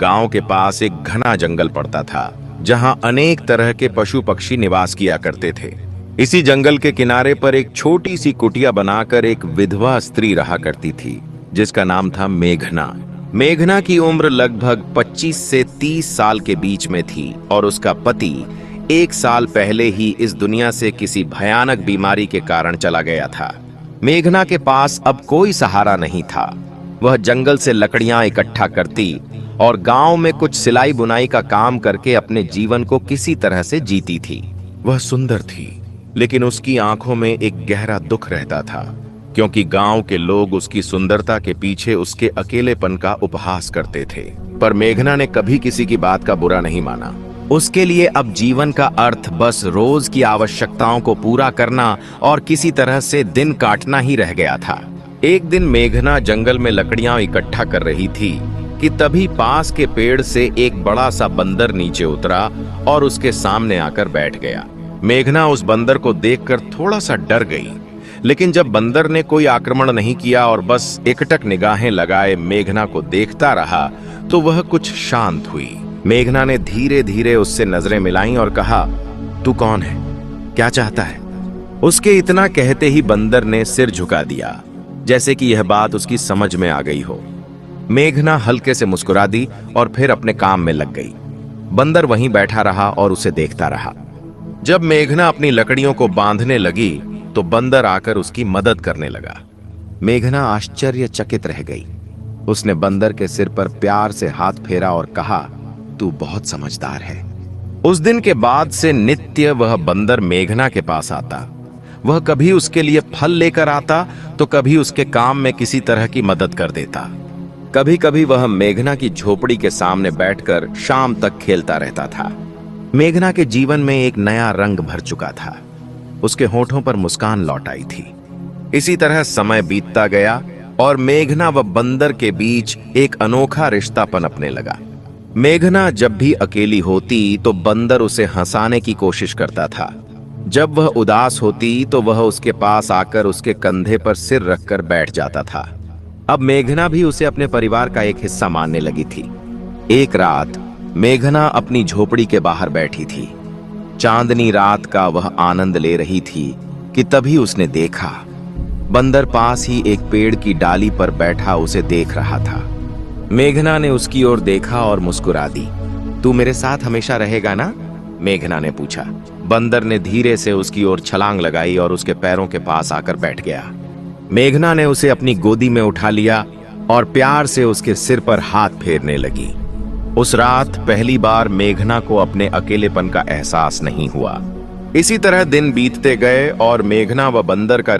गांव के पास एक घना जंगल पड़ता था, जहां अनेक तरह के पशु पक्षी निवास किया करते थे। इसी जंगल के किनारे पर एक छोटी सी कुटिया बनाकर एक विधवा स्त्री रहा करती थी, जिसका नाम था मेघना। मेघना की उम्र लगभग 25 से 30 साल के बीच में थी और उसका पति 1 साल पहले ही इस दुनिया से किसी भयानक बीमारी के कारण चला गया था। मेघना के पास अब कोई सहारा नहीं था। वह जंगल से लकड़ियां इकट्ठा करती और गांव में कुछ सिलाई बुनाई का काम करके अपने जीवन को किसी तरह से जीती थी। वह सुंदर थी, लेकिन उसकी आंखों में एक गहरा दुख रहता था, क्योंकि गांव के लोग उसकी सुंदरता के पीछे उसके अकेलेपन का उपहास करते थे। पर मेघना ने कभी किसी की बात का बुरा नहीं माना। उसके लिए अब जीवन का अर्थ बस रोज की आवश्यकताओं को पूरा करना और किसी तरह से दिन काटना ही रह गया था। एक दिन मेघना जंगल में लकड़ियां इकट्ठा कर रही थी कि तभी पास के पेड़ से एक बड़ा सा बंदर नीचे उतरा और उसके सामने आकर बैठ गया। मेघना उस बंदर को देखकर थोड़ा सा डर गई, लेकिन जब बंदर ने कोई आक्रमण नहीं किया और बस एकटक निगाहें लगाए मेघना को देखता रहा, तो वह कुछ शांत हुई। मेघना ने धीरे धीरे उससे नजरें मिलाईं और कहा, तू कौन है, क्या चाहता है? उसके इतना कहते ही बंदर ने सिर झुका दिया, जैसे कि यह बात उसकी समझ में आ गई हो। मेघना हल्के से मुस्कुरा दी और फिर अपने काम में लग गई। बंदर वहीं बैठा रहा और उसे देखता रहा। जब मेघना अपनी लकड़ियों को बांधने लगी, तो बंदर आकर उसकी मदद करने लगा। मेघना आश्चर्यचकित रह गई। उसने बंदर के सिर पर प्यार से हाथ फेरा और कहा, तू बहुत समझदार है। उस दिन के बाद से नित्य वह बंदर मेघना के पास आता। वह कभी उसके लिए फल लेकर आता, तो कभी उसके काम में किसी तरह की मदद कर देता। कभी कभी वह मेघना की झोपड़ी के सामने बैठकर शाम तक खेलता रहता था। मेघना के जीवन में एक नया रंग भर चुका था। उसके होठों पर मुस्कान लौट आई थी। इसी तरह समय बीतता गया और मेघना व बंदर के बीच एक अनोखा रिश्ता पनपने लगा। मेघना जब भी अकेली होती तो बंदर उसे हंसाने की कोशिश करता था। जब वह उदास होती तो वह उसके पास आकर उसके कंधे पर सिर रखकर बैठ जाता था। अब मेघना भी उसे अपने परिवार का एक हिस्सा मानने लगी थी। एक रात मेघना अपनी झोपड़ी के बाहर बैठी थी। चांदनी रात का वह आनंद ले रही थी कि तभी उसने देखा, बंदर पास ही एक पेड़ की डाली पर बैठा उसे देख रहा था। मेघना ने उसकी ओर देखा और मुस्कुरा दी। तू मेरे साथ हमेशा रहेगा ना? मेघना ने पूछा। बंदर ने धीरे से उसकी ओर छलांग लगाई और उसके पैरों के पास आकर बैठ गया। मेघना ने उसे अपनी गोदी में उठा लिया और प्यार से उसके सिर पर हाथ फेरने लगी। उस रात पहली बार मेघना को अपने अकेलेपन का एहसास नहीं हुआ। इसी तरह दिन बीतते गए और मेघना व बंदर का